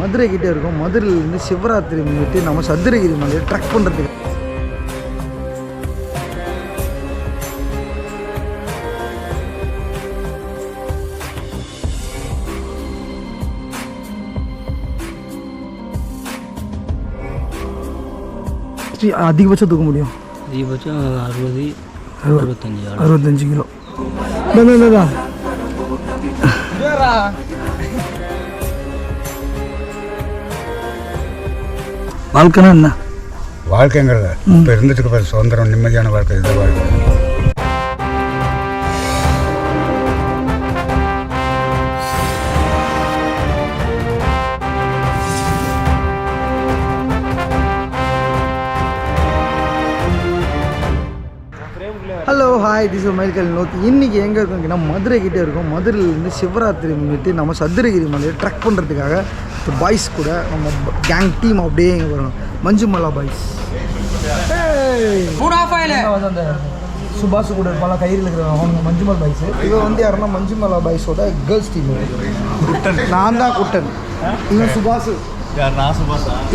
மதுரை கிட்டே இருக்கோம். மதுரையிலேருந்து சிவராத்திரி முன்னிட்டு நம்ம சதுரகிரி மலையை ட்ரக் பண்ணுறதுக்கு அதிகபட்சம் தூக்க முடியும். அதிகபட்சம் 65 கிலோ. வாழ்க்கைனா என்ன? வாழ்க்கைங்கிறத இப்போ இருந்துட்டு பாரு, சுதந்திரம், நிம்மதியான வாழ்க்கை, இதை வாழ்க்கை. ஹலோ ஹாய், திஸ் இஸ் மைல்கல் நோக்கி. இன்றைக்கி எங்கே இருக்கோங்கன்னா மதுரை கிட்டே இருக்கோம். மதுரையிலேருந்து சிவராத்திரி முன்னிட்டு நம்ம சதுரகிரி மலையை ட்ரக் பண்ணுறதுக்காக பாய்ஸ் கூட நம்ம கேங் டீம் அப்படியே இங்கே வரோம். மஞ்சுமலா பாய்ஸ் அந்த சுபாஷ் கூட பல கையில் இருக்கிற அவங்க மஞ்சுமல் பாய்ஸ். இவன் வந்து யாருன்னா மஞ்சுமலா பாய்ஸோட கேர்ள்ஸ் டீம். நான் தான் குட்டன், இவன் சுபாஷ்.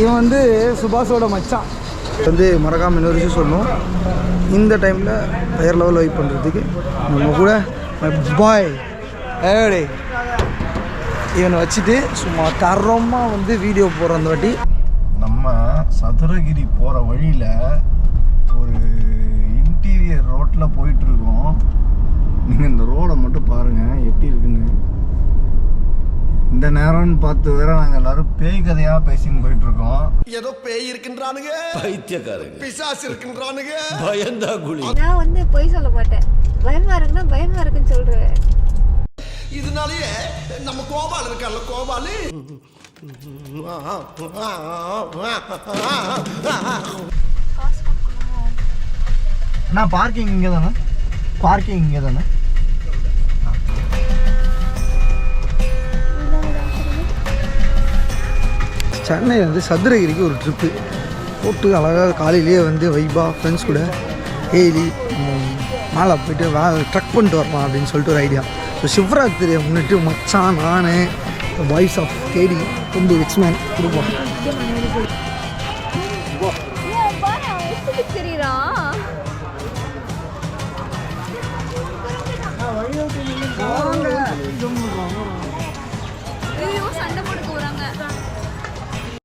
இவன் வந்து சுபாஷோட மச்சான். வந்து மறக்காமல் இன்னொரு விஷயம் சொல்லணும், இந்த டைமில் வேறு லெவலில் வெயிட் பண்ணுறதுக்கு நம்ம கூட பாய் ஏடே இவனை வச்சுட்டு சும்மா தரமாக வந்து வீடியோ போடுற. அந்த வாட்டி நம்ம சதுரகிரி போகிற வழியில் ஒரு இன்டீரியர் ரோட்டில் போயிட்டுருக்கோம். நீங்கள் இந்த ரோடை மட்டும் பாருங்கள் எப்படி இருக்குன்னு. இந்த நேரம்னு பார்த்து வேற நாங்கள் எல்லாரும் பேய் கதையாக பேசின்னு போயிட்டுருக்கோம். ஏதோ பேய் இருக்கின்றானுங்க, பைத்தியக்காரங்க, பிசாசு இருக்கின்றானுங்க, பயந்தா குழி. நான் வந்து பொய் சொல்ல மாட்டேன். பயமா இருக்குன்னா பயமா இருக்குன்னு சொல்றேன். இதனாலேயே நம்ம கோபால் இருக்கார்ல, கோபாலு அண்ணா பார்க்கிங் இங்கே தானே? பார்க்கிங் இங்கே தானே? சென்னை வந்து சதுரகிரிக்கு ஒரு ட்ரிப்பு போட்டு அழகாக காலையிலேயே வந்து வைபாக ஃப்ரெண்ட்ஸ் கூட ஏலி மேலே போய்ட்டு ட்ரக் பண்ணிட்டு வரலாம் அப்படின்னு சொல்லிட்டு ஒரு ஐடியா. ஸோ சிவராத்திரியை முன்னிட்டு மச்சான், நான், பாய்ஸ் ஆஃப் கேடி கொண்டு எக்ஸ்மேன் கொடுப்போம்.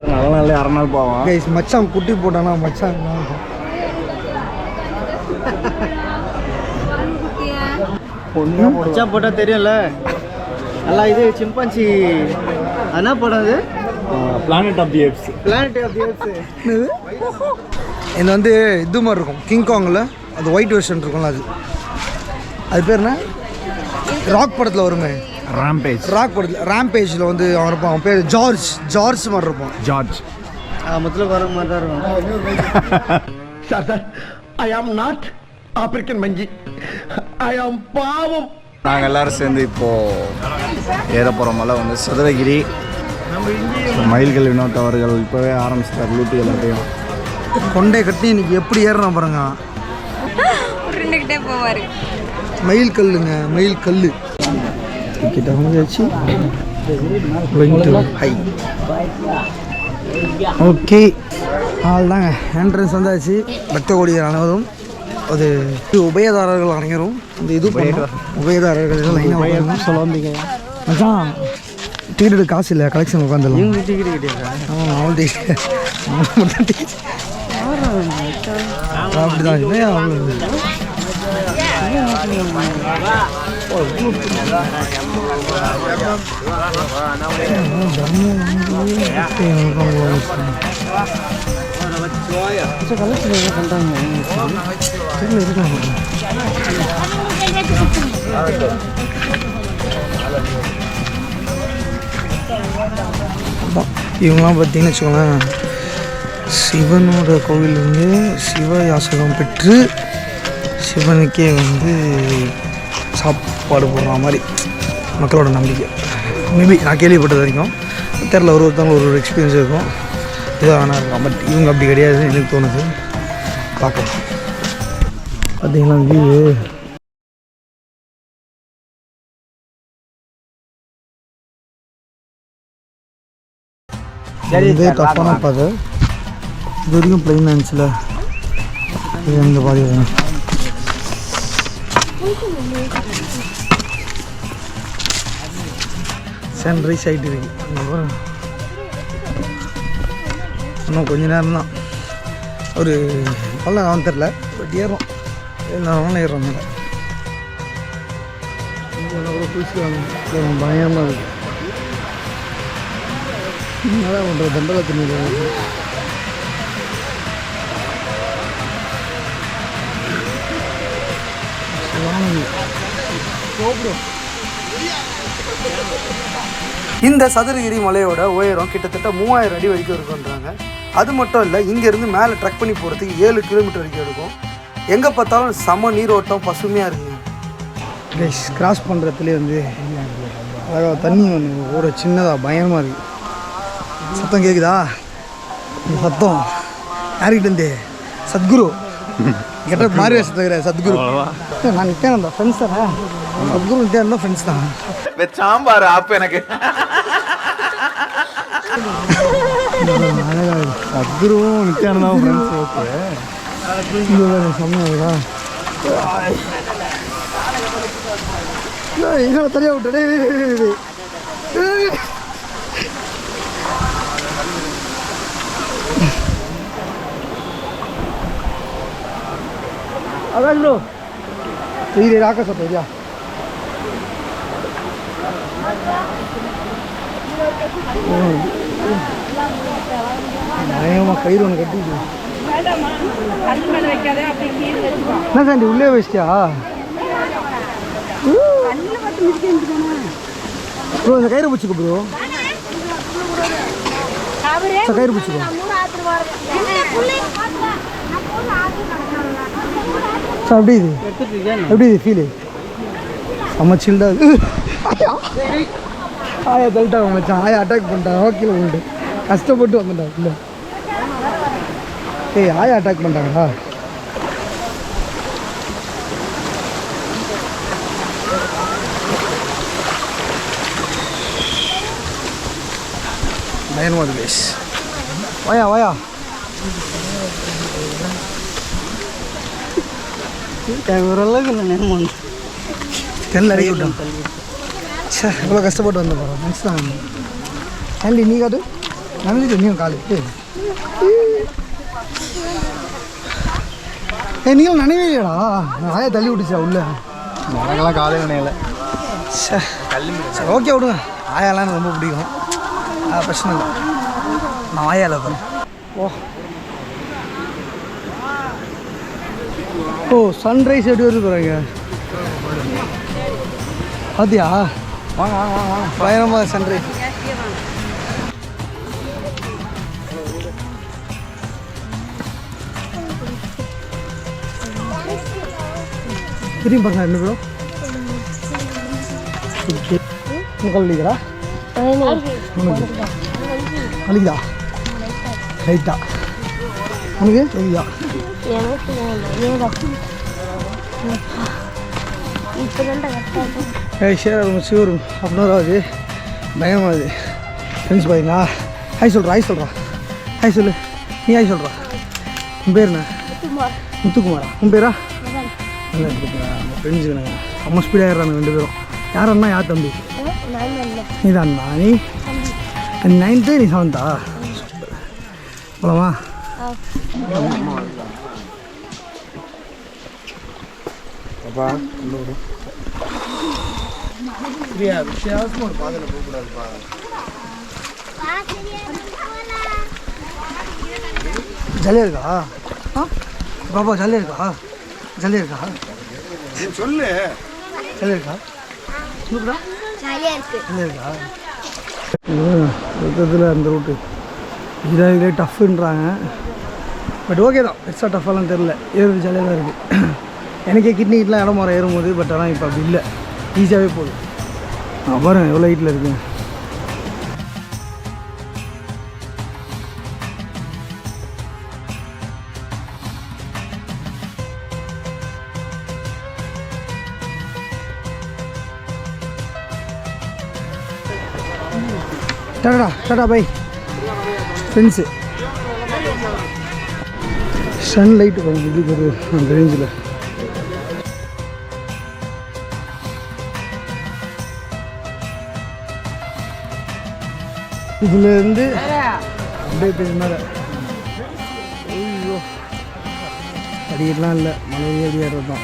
நல்ல நாள் அரை நாள் போவான். கைஸ் மச்சான் குட்டி போட்டானா மச்சான் மச்சான் போட்டால் தெரியும்ல. நல்லா இது சிம்பான்சி என்ன படம் அது? Planet of the Apes. Planet of the Apes. இது வந்து இது மாதிரி இருக்கும் கிங்காங்கில், அது ஒயிட் வெர்ஷன் இருக்கும்ல, அது பேர் என்ன? ராக் படத்தில் வருமே, ராம்பேஜ். ராக் படத்தில் ராம்பேஜில் வந்து அவன் இருப்பான், அவன் பேர் ஜார்ஜ் மாதிரி இருப்பான். ஜார்ஜ் மொத்தத்தில் வர மாதிரி தான் இருக்கும். Sir, I am not African மஞ்சி, ஐ ஆம் பாவம். நாங்கள் எல்லோரும் சேர்ந்து இப்போது ஏற போகிற மலை வந்து சதுரகிரி. மயில்கள் வினோத் அவர்கள் இப்போவே ஆரம்பிச்சிட்டார் லூட்டி எல்லாத்தையும். கொண்டை கட்டி இன்னைக்கு எப்படி ஏறணும் பாருங்க. உருண்டுகிட்டே போவாரு. மயில் கல்லுங்க, மயில் கல் கிட்ட வந்துச்சு. ஹை ஓகே, அதுதாங்க என்ட்ரன்ஸ் வந்தாச்சு. பக்த கோடிகள் அனைவரும், அது உபயதாரர்கள் அனைவரும் இந்த இது உபயதாரர்கள் லைனாக சொல்லுவாங்க. மச்சான் டிக்கெட் எடுக்க காசு இல்லை, கலெக்ஷன் உட்காந்துடலாம். ஆமாம், அவள் டிக்கெட் அப்படிதான். இவங்களாம் பார்த்தீங்கன்னு வச்சுக்கோங்களேன், சிவனோட கோவில் வந்து சிவ யாசகம் பெற்று சிவனுக்கே வந்து சாப்பாடு போடுற மாதிரி மக்களோட நம்பிக்கை. மேபி நான் கேள்விப்பட்டது வரைக்கும் தெரில, ஒருத்தவங்க ஒரு எக்ஸ்பீரியன்ஸ் இருக்கும், இதாக வேணா இருக்கும். பட் இவங்க அப்படி கிடையாதுன்னு எனக்கு தோணுது. பார்க்கலாம். பார்த்தீங்களா வியூ இதே டஃப்பான பாதை. இது வரைக்கும் பிளைன் ஆனிச்சில் இது எங்கே பாதி வேணும். சன்ரைஸ் ஆகிட்டு இருக்கு. இன்னும் கொஞ்ச நேரம் தான். ஒரு நல்லா நான் தெரில, பட் ஏறும். எல்லாரும் ஏறுறோம் மேலே. பயமாக இருக்குது. நல்லா பண்ணுற தண்டலை தண்ணி இந்த சதுரகிரி மலையோட உயரம் கிட்டத்தட்ட 3000 அடி வரைக்கும் இருக்குன்றாங்க. அது மட்டும் இல்லை, இங்கேருந்து மேலே ட்ரெக் பண்ணி போகிறதுக்கு 7 கிலோமீட்டர் வரைக்கும் எடுக்கும். எங்கே பார்த்தாலும் செம நீரோட்டம், பசுமையாக இருக்குங்க. கைஸ், கிராஸ் பண்ணுறதுலேயே வந்து அழகாக தண்ணி ஒன்று ஒரு சின்னதாக பயங்கரமாக இருக்குது. சத்தம் கேட்குதா? இந்த சத்தம் யாருக்கிட்டேருந்து? சத்குரு கிட்ட மாறி வச்சுருக்கிற சத்குரு. நான் நிற்கிறேன், அந்த ஃப்ரெண்ட்ஸ் தானே. சத்குரு நிற்க இருந்தால் ஃப்ரெண்ட்ஸ் தான். சாம்பார் ஆப் எனக்கு அழகாக சத்குருவும் நித்யானந்தாவும் ஃப்ரெண்ட்ஸ். ஓகே, செம்மையா என்ன தனியாக விட்டு அதான் ப்ரோ இது ராக்க சொல்றியா? பயங்கரமாக கயிறு ஒன்று கட்டிட்டு என்ன சாண்டி உள்ளே வச்சிட்டியா ப்ரோ? இந்த கயிறு பிடிச்சிக்கோ ப்ரோ, கயிறு பிடிச்சிக்கோ. சார் எப்படி இது, எப்படி இது ஃபீலு? செம்ம சில்டாக. ஆயா தள்ளிட்டாங்க மச்சான், ஆயா அட்டாக் பண்ணிட்டாங்க. ஓகே உண்டு, கஷ்டப்பட்டு வந்துட்டாங்க. இல்லை ஏய், ஆயா அட்டாக் பண்ணிட்டாங்களா? பயன்வாது பேஸ். வாயா வாயா, ஓரளவுக்கு இல்லை நேரம் தெரியல இறக்கி விட்டோம். சார் எவ்வளோ கஷ்டப்பட்டு வந்த போகிறோம். நெக்ஸ்ட் தான் ஆண்டி நீ காட்டு நம்பிட்டு நீயும் காலு. நீங்களும் நினைவேடா, ஆயா தள்ளி விட்டுச்சா உள்ள. எனக்கெல்லாம் காலையில் நினையல. சார் சரி ஓகே விடுங்க. ஆயாலாம் எனக்கு ரொம்ப பிடிக்கும், பிரச்சனை இல்லை. நான் ஆயாவில் போகிறேன். ஓ சன்ரைஸ் எப்படி வருது போகிறாங்க பார்த்தியா? வாங்க வாங்க வாங்க வாங்க. பயங்கரமாக சன்ரைஸ். திரும்பி பாருங்க ரெண்டு பேரும். முக்கால் வலிக்கிறா? வலிக்குதா? ரைட்டா உனக்கு வலிக்குதா? ஷிவரும் அப்படின்னாவது பயமாகுது. ஃப்ரெண்ட்ஸ் பார்த்தீங்களா? ஹாய் சொல்கிறா, ஹாய் சொல்கிறா, ஹாய் சொல்லு. நீ ஹாய் சொல்கிறா. உன் பேர் என்ன? முத்துக்குமாரா? உன் பேரா? நல்லா இருக்குப்பா. நம்ம ஃப்ரெண்ட்ஸுக்கு நாங்கள் செம்ம ஸ்பீடாக ஏறாங்க ரெண்டு பேரும். யார் அண்ணா யார் தம்பி? நீ தான் அண்ணா. நீ 9th, நீ 7th? போலாமா? அப்பா பிரியா, வித்தியாசமாக ஒரு பாதையில் போகக்கூடாதுப்பா. ஜாலியாக இருக்கா? பாப்பா ஜாலியாக இருக்கா? ஜாலியாக இருக்கா? சொல்லு. ஜாலியாக இருக்கா? சூப்பரா ஜாலியாக இருக்கா? மொத்தத்தில் அந்த ரூட்டு இதாக இதே டஃப்புன்றாங்க. பட் ஓகே தான், பெருசாக டஃப்பாலாம் தெரில. ஏறுறது ஜாலியாக தான் இருக்குது. எனக்கே கிட்னிக்கிட்டலாம் இடம் மாற ஏறும்போது, பட் ஆனால் இப்போ அப்படி இல்லை, ஈஸியாகவே போகுது. பாருங்க எவ்வளோ ஹைட்டில் இருக்குங்க. Tata tata bye. Fence sunlight பாருங்க இப்படி ஒரு அந்த ரேஞ்சில். இதுலேருந்து அப்படியே பேர் மேலே ஐயோ அடியெல்லாம் இல்லை, மலையே அடியாடுறது தான்.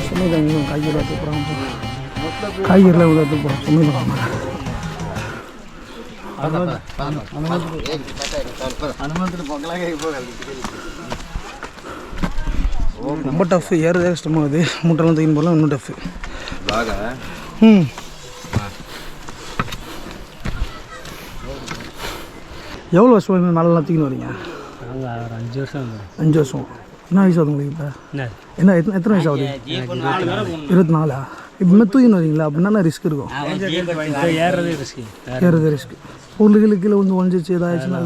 சொன்னதான் இன்னும் காய்கறி தூப்புறாங்க, காய்கறிலாம் இவ்வளோ தூப்புறோம் சொன்னதான். ரொம்ப டஃப், ஏறதே கஷ்டமாகுது. மூட்டெல்லாம் தூக்கின்னு போகலாம், இன்னும் டஃப்பு. எவ்வளோ வருஷம் மேலெலாம் தூக்கின்னு வரீங்க? நாங்கள் ஒரு 5 வருஷம். 5 வருஷம். என்ன வயசு ஆகுது உங்களுக்கு இப்போ? என்ன எத்தனை வயசு ஆகுது? 24. இப்போ தூக்கின்னு வரீங்களா? அப்படின்னா ரிஸ்க் இருக்கும். ஏறது ரிஸ்க். பொருளுக்கு கீழே வந்து ஒழிஞ்சிச்சு ஏதாச்சுன்னா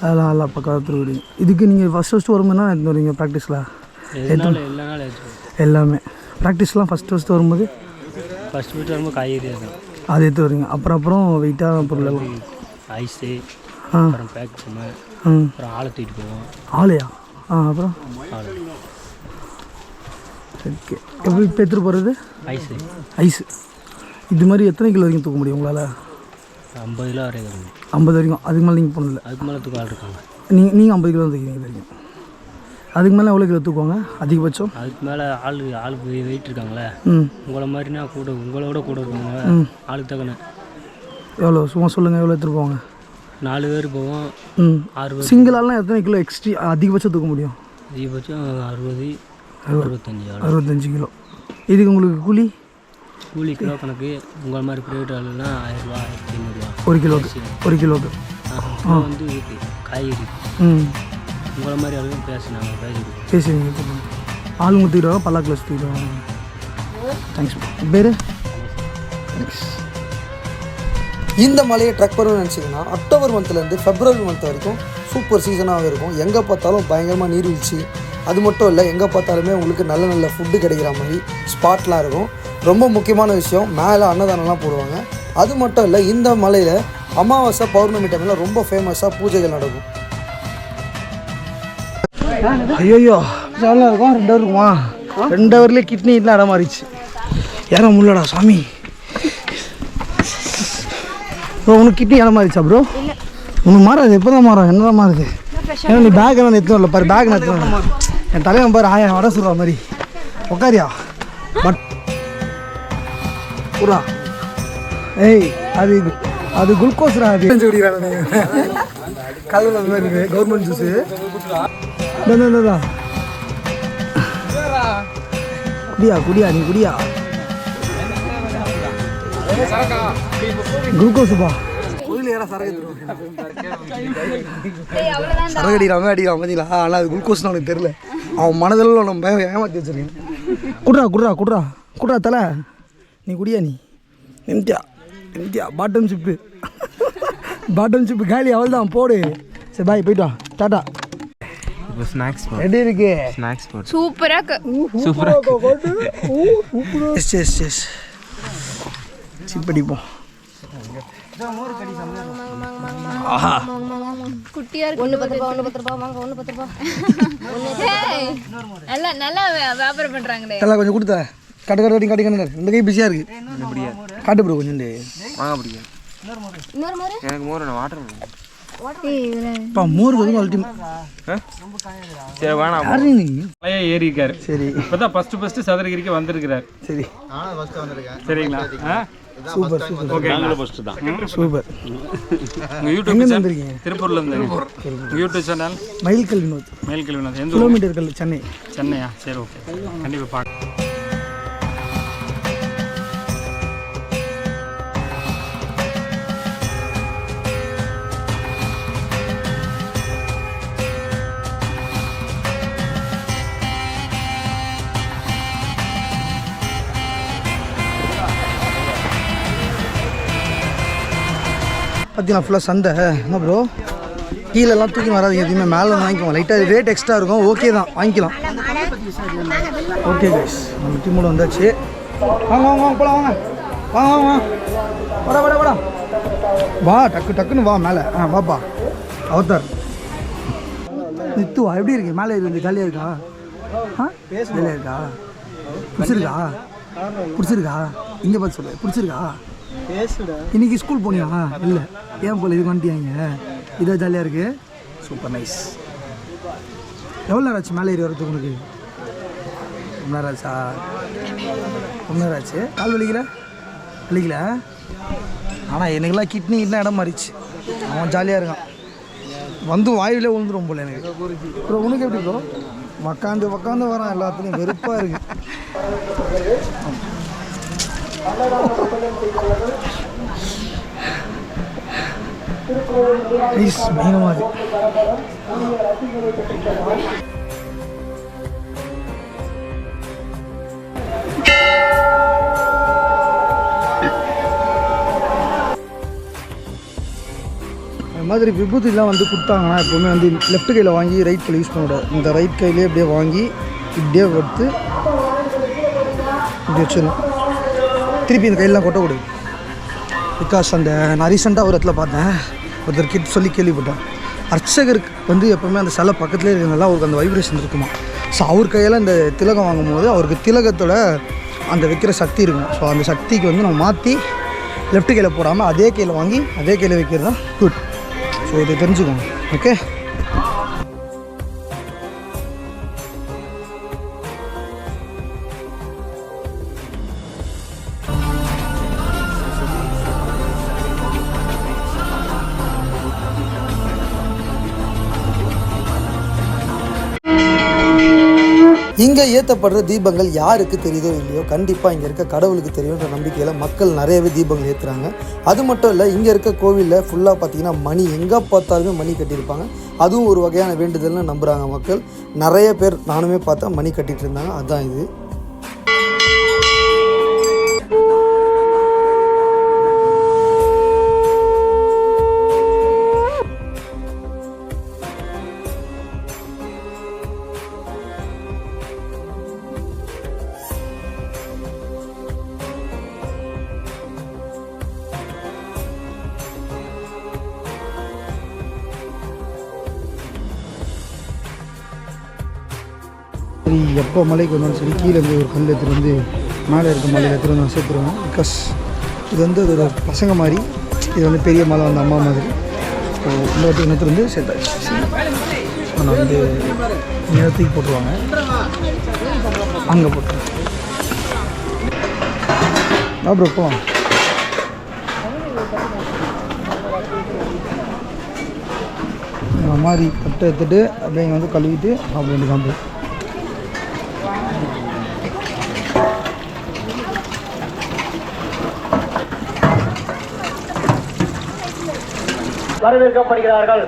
அதெல்லாம் நல்லா பக்கம் விடுங்க. இதுக்கு நீங்கள் ஃபஸ்ட்டு வரும்போதுனா எடுத்து வரீங்க ப்ராக்டிஸில்? எல்லாமே ப்ராக்டிஸ்லாம் ஃபஸ்ட்டு வரும்போது வரும்போது காய்கறி அது எடுத்து வரீங்க. அப்புறம் வெயிட்டான பொருள் எல்லாம் ஐஸு, அப்புறம் பேக் பண்ண, அப்புறம் ஆளை தூக்கிட்டு போவோம். ஆளையா? அப்புறம் ஓகே. எப்படி இப்போ எடுத்துகிட்டு போகிறது? ஐஸு. இது மாதிரி எத்தனை கிலோ வரைக்கும் தூக்க முடியும் உங்களால்? 50 கிலோ வரைக்கும். 50 வரைக்கும். அதுக்கு மேலே நீங்கள் போனதில்லை? அதுக்கு மேலே தூக்க ஆள் இருக்காங்க. நீங்கள் 50 கிலோ தூக்கிங்க இது வரைக்கும். அதுக்கு மேலே எவ்வளோ கிலோ தூக்குவாங்க அதிகபட்சம்? அதுக்கு மேலே ஆளுக்கு வெயிட் இருக்காங்களே, உங்களை மாதிரினா கூட, உங்களோட கூட இருக்காங்க ஆளுக்கு தக்கன. எவ்வளோ சும்மா சொல்லுங்கள், எவ்வளோ எடுத்துகிட்டு போவாங்க? 4 பேர் போவோம். 6 பேர். சிங்கிளாலாம் எத்தனை கிலோ அதிகபட்சம் தூக்க முடியும்? அதிகபட்சம் 60, 65 கிலோ. இதுக்கு உங்களுக்கு கூலி கிலோ கணக்கு. உங்களை மாதிரி ப்ரைவேட் ஆளுனா 1000 ரூபா, 1500 ஒரு கிலோக்கு. வந்து காய்கறி உங்களை மாதிரி ஆளுங்க பேசுவீங்க. ஆளுங்க தூக்கிடுவாங்க, பல்லாக்கில் தூக்கிடுவாங்க. தேங்க்ஸ். பேர்? இந்த மலையை ட்ரக் பண்ணணும்னு நினச்சிங்கன்னா அக்டோபர் மந்த்லேருந்து ஃபெப்ரவரி மந்த் வரைக்கும் சூப்பர் சீசனாக இருக்கும். எங்கே பார்த்தாலும் பயங்கரமாக நீர்வீழ்ச்சி. அது மட்டும் இல்லை, எங்கே பார்த்தாலுமே உங்களுக்கு நல்ல நல்ல ஃபுட்டு கிடைக்கிற மாதிரி ஸ்பாட்லாம் இருக்கும். ரொம்ப முக்கியமான விஷயம், மேலே அன்னதானம்லாம் போடுவாங்க. அது மட்டும் இல்லை, இந்த மலையில் அமாவாசை பௌர்ணமி டைமில் ரொம்ப ஃபேமஸாக பூஜைகள் நடக்கும். ஐயோ நல்லா இருக்கும். 2 ஹவர் இருக்குமா? 2 ஹவர்லேயே கிட்னி இல்லை இடம் மாறிச்சு. யாரா முள்ளடா சாமி. ப்ரோ உனக்கு கிட்னி இடம் மாறிச்சா ப்ரோ? உனக்கு மாறாது. எப்போ தான் மாறும்? என்ன தான் மாறுது? ஏன்னா நீ பேக் எல்லாம் எடுத்து வரல பாரு. பேக் எடுத்து வரல. என் தலைவன் பாரு, ஆயா வட சொல்கிற மாதிரி உக்காரியா. பட் பூரா ஏய் அது குளுக்கோஸ்ரா. அது கல்லில் அந்த மாதிரி இருக்குது கவர்மெண்ட் ஜூஸு. குடியா நீ குடியா. குளுக்கோஸுப்பா. கோயில் யாரா சரக்கு அடிக்கிறாங்க பார்த்தீங்களா? ஆனால் அது குளுக்கோஸ்னு அவனுக்கு தெரியல. அவன் மனதில் நம்ம ஏமாற்றி வச்சிருக்கேன். குட்ரா தலை. நீ குடியா நீ. எம்டியா பாட்டம் சிப்பு காலி. அவள் தான் போடு. சரி பாய், போய்ட்டு வா. டாட்டா. இப்போ ஸ்நாக்ஸ் எப்படி இருக்கு? ஸ்நாக்ஸ் போட் சூப்பரா எஸ் சிப்படிப்போம். குட்டியா இருக்கு. 10 ரூபாய் வாங்க. 10 ரூபாய். நல்லா வியாபாரம் பண்றாங்களே. எல்லாம் கொஞ்சம் கொடுத்த காட்டு. இந்த கை பிஸியாக இருக்கு. காட்டு ப்ரோ கொஞ்சம் வாங்க பிடிக்கும். எனக்கு மோர் வாட்டர் மோர் வந்து அல்டிமேட். சரி வேணாம். மலையே ஏறி இருக்காரு. சரி இப்போதான் ஃபர்ஸ்ட் சதுரகிரிக்கு வந்திருக்கிறார். சரி சரிங்களா? சூப்பர். ஓகே, நாங்களும் ஃபர்ஸ்ட் தான். சூப்பர். உங்க யூடியூப் சேனல் திருப்பூர்ல இருந்து. உங்க யூடியூப் சேனல் மயில்கல் வினோத். எந்த கிலோமீட்டர்கள்? சென்னையா? சரி, ஓகே, கண்டிப்பாக பார்க்க. பார்த்தீங்கன்னா ஃபுல்லாக சந்தை. என்ன ப்ரோ, கீழெல்லாம் தூக்கி வராதிங்க, எதுவுமே மேலே வாங்கிக்குவோம். லைட்டாக ரேட் எக்ஸ்ட்ரா இருக்கும். ஓகே தான், வாங்கிக்கலாம். ஓகே கைஸ், நம்ம டீமோட வந்தாச்சு. வாங்க போகலாம். வாங்க வாடா வா டக்குன்னு வா மேலே வாப்பா அவதார் நித்துவா எப்படி இருக்கு மேலே இருக்கு ஜாலியாக இருக்கா ஜாலியாக இருக்கா பிடிச்சிருக்கா இங்கே பார்த்து சொல்லு பிடிச்சிருக்கா இன்னைக்கு ஸ்கூல் போனியா இல்லை ஏன் போல இதுக்கு வந்துட்டியாங்க இதாக ஜாலியாக இருக்கு சூப்பர் நைஸ் எவ்வளோ நேரம் ஆச்சு மேலே ஏறி வரதுக்கு உனக்கு ரொம்ப நேரம் ஆச்சா ரொம்ப நேரம் ஆச்சு கால் வலிக்கல ஆனால் எனக்குலாம் கிட்னி இடம் மாறிச்சு அவன் ஜாலியாக இருக்கான் வந்து வாயிலே விழுந்துரும் போல எனக்கு அப்புறம் உனக்கு எப்படி ப்ரோ உக்காந்து வரான் எல்லாத்துலேயும் வெறுப்பாக இருக்கு பயங்கரமாக இந்த மாதிரி விபூதிலாம் வந்து கொடுத்தாங்கன்னா எப்போவுமே வந்து லெஃப்ட் கையில் வாங்கி ரைட் கையில் யூஸ் பண்ணக்கூடாது. இந்த ரைட் கையிலே அப்படியே வாங்கி இப்படியே எடுத்து இப்படி வச்சிடணும். திருப்பி இந்த கையிலலாம் கொட்டக்கூடாது. பிகாஸ் அந்த நான் ரீசெண்டாக ஒரு இடத்துல பார்த்தேன், ஒருத்தர் கிட்ட சொல்லி கேள்விப்பட்டேன், அர்ச்சகருக்கு வந்து எப்போவுமே அந்த சிலை பக்கத்துலேயே இருக்கிறதுனால அவருக்கு அந்த வைப்ரேஷன் இருக்குமா. ஸோ அவர் கையில் இந்த திலகம் வாங்கும்போது அவருக்கு திலகத்தோட அந்த வைக்கிற சக்தி இருக்கும். ஸோ அந்த சக்திக்கு வந்து நம்ம மாற்றி லெஃப்ட் கையில் போடாமல் அதே கையில் வாங்கி அதே கையில் வைக்கிறது தான் குட். ஸோ இதை தெரிஞ்சுக்கோங்க. ஓகே, இங்கே ஏற்றப்படுற தீபங்கள் யாருக்கு தெரியுதோ இல்லையோ, கண்டிப்பாக இங்கே இருக்க கடவுளுக்கு தெரியுன்ற நம்பிக்கையில் மக்கள் நிறையவே தீபங்கள் ஏற்றுறாங்க. அது மட்டும் இல்லை, இங்கே இருக்க கோவிலில் ஃபுல்லாக பார்த்திங்கன்னா மணி எங்கே பார்த்தாலுமே மணி கட்டியிருப்பாங்க. அதுவும் ஒரு வகையான வேண்டுதல்னு நம்புகிறாங்க மக்கள். நிறைய பேர் நானுமே பார்த்தா மணி கட்டிகிட்டு இருந்தாங்க. அதுதான் இது. சரி, எப்போ மலைக்கு வந்தாலும் சரி கீழேருந்து ஒரு கல் எடுத்துகிட்டு வந்து மேலே இருக்க மலையில் எடுத்துகிட்டு வந்து சேர்த்துருவோம். பிகாஸ் இது வந்து ஒரு பசங்க மாதிரி, இது வந்து பெரிய மலை வந்து அம்மா மாதிரி. ஸோ இந்த வாட்டி எடுத்துகிட்டு வந்து சேர்த்தாச்சு. ஆனால் வந்து நேரத்துக்கு போட்டுருவாங்க, அங்கே போட்டுருவாங்க. அப்புறம் போவோம். இந்த மாதிரி தட்டை எடுத்துகிட்டு அப்படியே இங்கே வந்து கழுவிட்டு அப்படி காம்பு. வரவேற்கப்படுகிறார்கள்.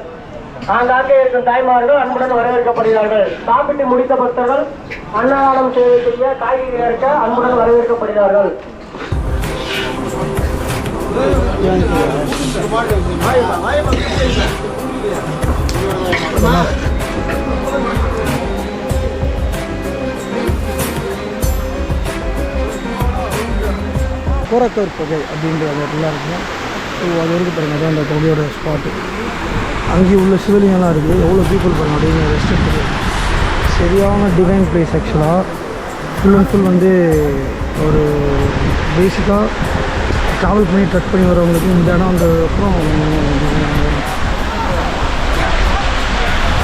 ஆங்காங்கே இருக்கும் தாய்மார்கள் அன்புடன் வரவேற்கப்படுகிறார்கள். சாப்பிட்டு முடித்த பக்தர்கள் அன்னதானம் சேவை செய்ய காய்கறி அறுக்க அன்புடன் வரவேற்கப்படுகிறார்கள். கோரக்கர் புகை அப்படின்ற அந்த இடத்துல இருக்கும். ஸோ அது வரைக்கும் பாருங்கள், அதான் அந்த புகையோட ஸ்பாட்டு. அங்கேயும் உள்ள சிவலிங்கெல்லாம் இருக்குது. எவ்வளோ பீப்புள் பாருங்கள், அப்படியே ரெஸ்ட் எடுத்துருக்கு. சரியான டிவைன் பிளேஸ். ஆக்சுவலாக ஃபுல் அண்ட் ஃபுல் வந்து ஒரு பேசிக்காக ட்ராவல் பண்ணி ட்ரெக் பண்ணி வரவங்களுக்கு இந்த இடம் அந்த அப்புறம்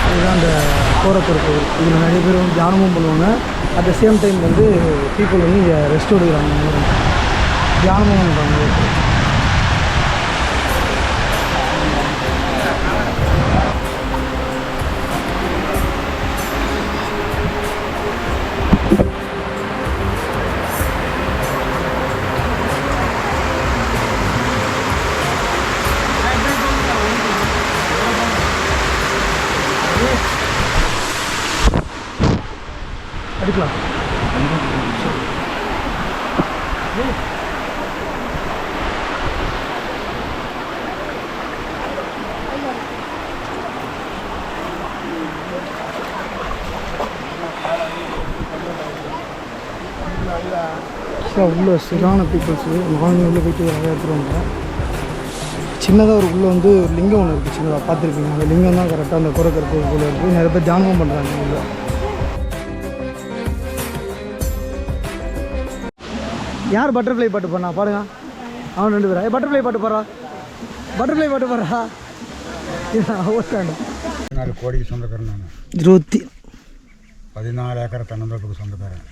இதுதான் அந்த கோரக்கர் கோவில். இதில் நிறைய பேர் வந்து தியானமும் பண்ணுவாங்க. அட் த சேம் டைம் வந்து பீப்புள் வந்து இங்கே ரெஸ்ட் எடுக்கிறாங்க, தியானமும் பண்ணுறாங்க. அடிக்கலாம். உள்ள சரியான பீப்புள்ஸு வாங்கி உள்ளே போயிட்டு நிறையா எடுத்துருவாங்க. சின்னதாக ஒரு உள்ளே வந்து ஒரு லிங்கம் ஒன்று இருக்குது, சின்னதாக பார்த்துருப்பீங்க. அந்த லிங்கம் தான் கரெக்டாக அந்த குறைக்கிறதுக்குள்ளே இருக்குது. நிறைய பேர் தியானம் பண்ணுறாங்க உள்ள. யார் பட்டர்ஃப்ளை பாட்டு பண்ணா பாருங்க, அவன் 2 பேரா? பட்டர்ஃப்ளை பாட்டு பாடுறா, பட்டர்ஃப்ளை பாட்டு பாடுறா. அவஸ்தாண்டா 4 கோடிக்கு சொந்தக்காரன் நான். 14 ஏக்கர் தென்னந்தோப்புக்கு சொந்தக்காரன்.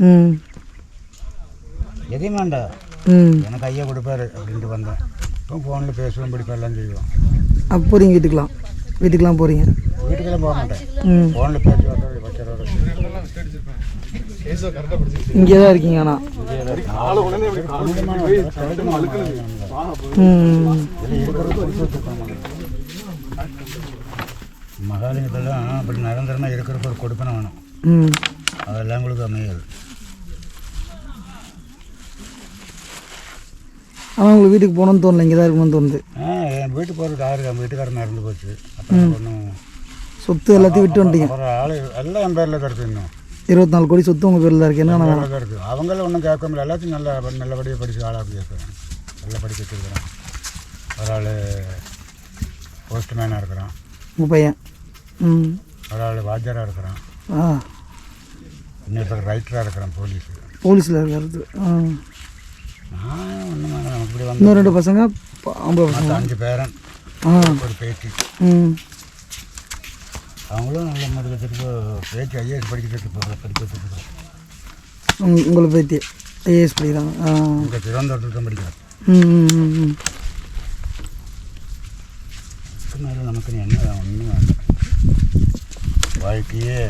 எதையும் வேண்டாம், எனக்கு ஐயா கொடுப்பாரு அப்படின்ட்டு வந்தேன். இப்போ ஃபோனில் பேசுவோம், பிடிப்போம், எல்லாம் செய்வோம். அப்போ போகிறீங்க வீட்டுக்கெலாம் போகிறீங்க? வீட்டுக்கெல்லாம் போக மாட்டேன், ஃபோனில் பேசி வச்சுறோட. இங்கே தான் இருக்கீங்க. ஆனால் மகாலிங்கத்தெல்லாம் அப்படி நிரந்தரமாக இருக்கிறப்ப ஒரு கொடுப்பனை வேணும். அதெல்லாம் உங்களுக்கு அமையாது. ஆனால் உங்களுக்கு வீட்டுக்கு போகணுன்னு தோணல, இங்கே தான் இருக்கணும்னு தோணுது. என் வீட்டுக்கு போகிறதுக்கு ஆறு என் வீட்டுக்காரன் இறந்து போச்சு. அப்புறம் ஒன்றும் சொத்து எல்லாத்தையும் விட்டு வந்துட்டீங்க. அப்புறம் ஆள் எல்லாம் என் பேரில் தான் இருக்குது. இன்னும் 24 கோடி சொத்து உங்கள் பேரில் தான் இருக்குது. என்ன தான் இருக்குது. அவங்களும் ஒன்றும் கேட்க முடியல, எல்லாத்தையும் நல்லபடியாக படித்து ஆளாக கேட்குறேன். நல்லா படிக்க வச்சுருக்கிறேன். ஒரு ஆள் போஸ்ட்மேனாக இருக்கிறான், உங்கள் பையன். ஒரு ஆள் வாத்தியாராக இருக்கிறான், இன்னொருத்தர் ரைட்டராக இருக்கிறான், போலீஸில் இருக்கிறது. நான் ஒன்றும் நமக்கு இப்படி வந்து இன்னும் 2 பசங்க, 50 பசங்க, 5 பேரன், ஒரு பேத்தி. அவங்களும் நல்ல மாதிரி வச்சுட்டு பேச்சு ஐஏஎஸ் படிக்க வச்சுருக்கோம். உங்களை பேத்தி ஐஏஎஸ் படிக்கிறாங்க. இங்கே திருவனந்தபுரத்தில் தான் படிக்கிறேன். மேலே நமக்கு என்ன ஒன்றும் வேண்டாம், வாழ்க்கையே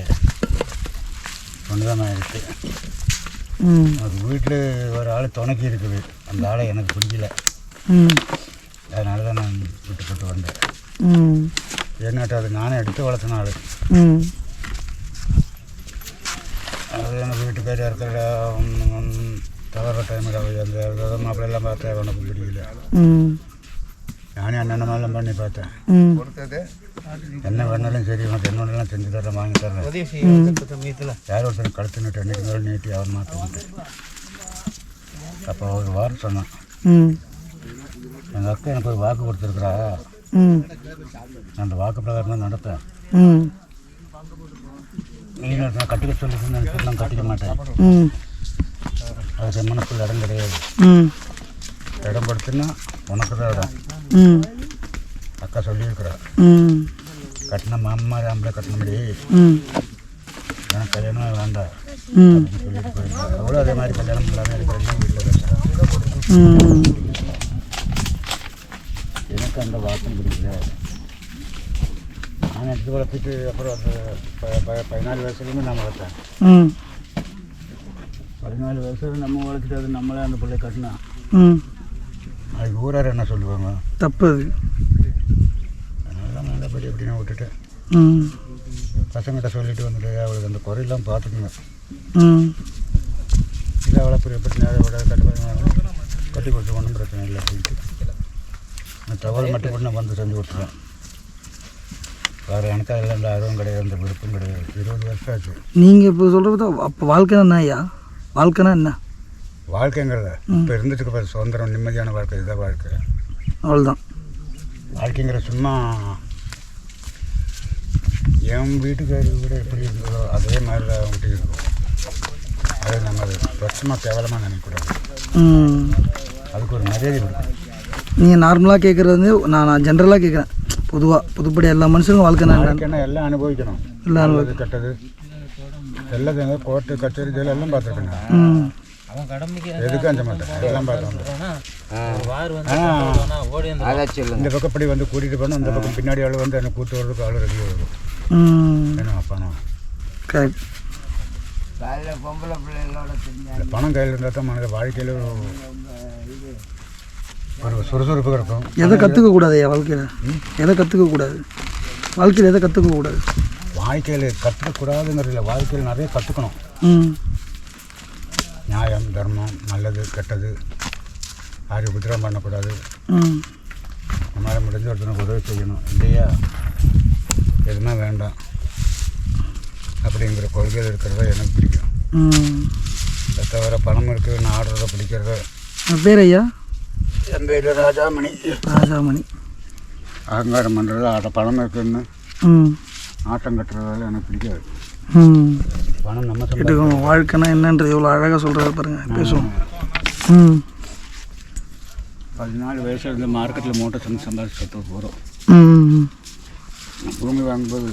சொந்தமாகிடுச்சு. அது வீட்டில் ஒரு ஆள் துணைக்கி இருக்குது, அந்த ஆளை எனக்கு பிடிக்கல. அதனால தான் நான் விட்டு வந்தேன். ஏன்னாட்டு அது நானே எடுத்து வளர்த்தின ஆள். அது எனக்கு வீட்டுக்காரி இருக்கிற தவற டைமில் அந்த மாப்பிள்ளையெல்லாம் பார்த்தா உனக்கு பிடிக்கல. நானே அண்ணனமெல்லாம் பண்ணி பார்த்தேன். என்ன வேணாலும் சரி, உனக்கு என்ன வேணாலும் செஞ்சு தரேன், வாங்கி தரேன். யார் ஒருத்தர் கழுத்து நீட்டு அன்றைக்கி மேலே நீட்டி அவர் மாற்றிக்கிட்டு. அப்போ ஒரு வாரம் சொன்னான், எங்கள் அக்கா எனக்கு ஒரு வாக்கு கொடுத்துருக்குறா, அந்த வாக்கு பிரகாரம் தான் நடப்பேன். நீங்கள் நான் கட்டிக்க சொல்லிட்டு நான் கட்டிக்க மாட்டேன். அதுக்கு மனசுக்குள்ள இடம் கிடையாது. இடம் கொடுத்துன்னா உனக்கு தான் இடம். அக்கா சொல்லியிருக்கிறா, கட்டின மாமா ஆம்பளை கட்டினபடி எனக்கு கல்யாணம் வேண்டாம் அப்படின்னு சொல்லிட்டு போயிருக்காங்க. அவ்வளோ அதே மாதிரி கல்யாணம் இல்லாமல் இருக்கிறீங்க வீட்டில் கஷ்டம். எனக்கு அந்த வாசம் பிடிக்கல. நான் எடுத்து வளர்த்துட்டு அப்புறம் அந்த 14 வயசுலேருந்து நான் வளர்த்தேன். 14 வயசுல நம்ம வளர்த்துட்டு அது நம்மளே அந்த பிள்ளை கட்டினா அதுக்கு ஊரார் என்ன சொல்லுவாங்க, தப்பு அது. அதனால நல்லபடி அப்படின்னு விட்டுட்டேன். பசங்கிட்ட சொல்லிட்டு வந்துட்டு அவளுக்கு அந்த குறையெல்லாம் பார்த்துக்குங்க. இல்லை வளர்ப்பு எப்படி நேரம் விட கட்டி கொடுத்து ஒன்றும் பிரச்சனை இல்லை அப்படின்ட்டு நான் தகவல் மட்டும் கூட நான் வந்து செஞ்சு கொடுத்துருவேன். வேறு எனக்கு அதில் இந்த ஆர்வம் கிடையாது, அந்த விருப்பம் கிடையாது. 20 வருஷம் ஆச்சு. நீங்கள் இப்போ சொல்கிறது அப்போ வாழ்க்கைன்னா என்ன ஐயா? வாழ்க்கைனா என்ன? வாழ்க்கைங்கிறத இப்போ இருந்துட்டு பாரு, சுதந்திரம், நிம்மதியான வாழ்க்கை, இதுதான் வாழ்க்கை. அவ்வளோதான் வாழ்க்கைங்கிற சும்மா என் வீட்டுக்காரி கூட எப்படி இருந்ததோ அதே மாதிரி தான் அவங்ககிட்ட இருக்கும். அதை நம்ம அது பிரச்சமாக கேவலமாக நினைக்கக்கூடாது. அதுக்கு ஒரு மரியாதை கொடுக்கும். நீங்கள் நார்மலாக கேட்குறது வந்து நான் ஜென்ரலாக கேட்குறேன், பொதுவாக பொதுப்படி எல்லா மனுஷனுக்கும் வாழ்க்கைன்னா எல்லாம் அனுபவிக்கணும். எல்லாம் நல்லது கெட்டது எல்லாத்தையும் கோர்ட்டு கச்சேரி ஜெயில் எல்லாம் பார்த்துருக்கேங்க. எதுக்கும் அஞ்ச மாட்டேன், எல்லாம் பார்த்தோம். இந்த பக்கம் இப்படி வந்து கூட்டிகிட்டு போனோம், அந்த பக்கம் பின்னாடி ஆள் வந்து என்னை கூட்டு வர்றதுக்கு ஆள் ரெடி வரும். ஏன்னா பணம் கரெக்ட். பணம் கையில் இருந்தால் தான் மனது வாழ்க்கையில் ஒரு சுறுசுறுப்பு இருக்கும். எதை கற்றுக்கக்கூடாது ஐயா வாழ்க்கையில்? எதை கற்றுக்கக்கூடாது வாழ்க்கையில்? எதை கற்றுக்கக்கூடாது வாழ்க்கையில்? கற்றுக்கக்கூடாதுங்கிறது இல்லை, வாழ்க்கையில் நிறைய கற்றுக்கணும். நியாயம், தர்மம், நல்லது கெட்டது, யாரையும் உபத்திரவம் பண்ணக்கூடாது. நம்மளால் முடிஞ்ச ஒருத்தனுக்கு உதவி செய்யணும் இல்லையா? எதுவுமே வேண்டாம் அப்படிங்கிற கொள்கையில் இருக்கிறத எனக்கு பிடிக்கும். அதை தவிர பணம் இருக்குது, நான் ஆடுறத பிடிக்கிறத. பேர் ஐயா? என் பேர் ராஜாமணி. ராஜாமணி. அகங்காரம் பண்ணுறது பணம் இருக்குன்னு ம் ஆட்டம் கட்டுறதால எனக்கு பிடிக்காது. ம் பணம் நம்ம கேட்டுக்கோங்க, வாழ்க்கைனா என்னன்றது எவ்வளோ அழகாக சொல்கிறத பாருங்கள். பேசுவோம். ம் 14 வயசுல இருந்து மார்க்கெட்டில் மூட்டை சம்பாதிச்சு போகிறோம். ம் பூமி வாங்கும்போது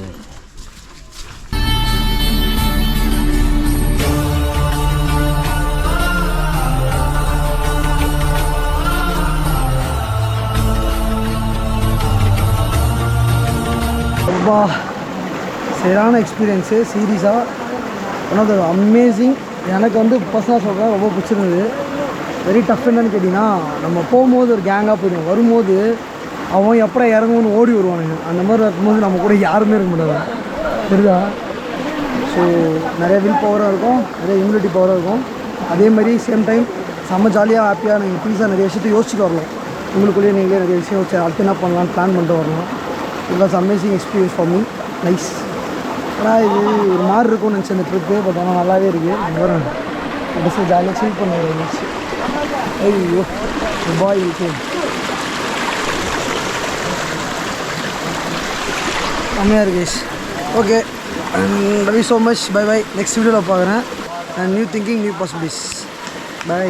ரொம்ப சரியான எக்ஸ்பீரியன்ஸு. சீரியஸாக ஒன் ஆஃப் த அமேசிங். எனக்கு வந்து பர்சனலாக சொல்கிறேன், ரொம்ப பிடிச்சிருந்தது. Very tough. என்னன்னு கேட்டிங்கன்னா, நம்ம போகும்போது ஒரு கேங்காக போயிடுவோம், வரும்போது அவன் எப்போ இறங்குன்னு ஓடி வருவானுங்க. அந்த மாதிரி இருக்கும்போது நம்ம கூட யாருமே இருக்க முடியாது, தெரியுதா? ஸோ நிறைய வில் பவராக இருக்கும், நிறைய இம்யூனிட்டி பவராக இருக்கும். அதே மாதிரி சேம் டைம் செம்ம ஜாலியாக ஹாப்பியாக நீங்கள் பீஸாக நிறைய விஷயத்தை யோசிச்சுட்டு வரலாம். உங்களுக்குள்ளேயே நீங்களே நிறைய விஷயம் வச்சு அடுத்து என்ன பண்ணலான்னு பிளான் பண்ணிட்டு வரலாம். It was amazing experience for me. Nice. ஆனால் இது ஒரு மாதிரி இருக்கும்னு நினச்சேன் இந்த ட்ரிப்பு. பட் ஆனால் நல்லாவே இருக்குது. வரும் பஸ்ஸில் ஜாலியாக சீல் பண்ண இருந்துச்சு. ஐயோ பாய் இருக்கு செம்மையாக இருக்கு. Okay, love you so much. Bye bye. Next வீடியோவில் பார்க்குறேன். New thinking, new possibilities. By.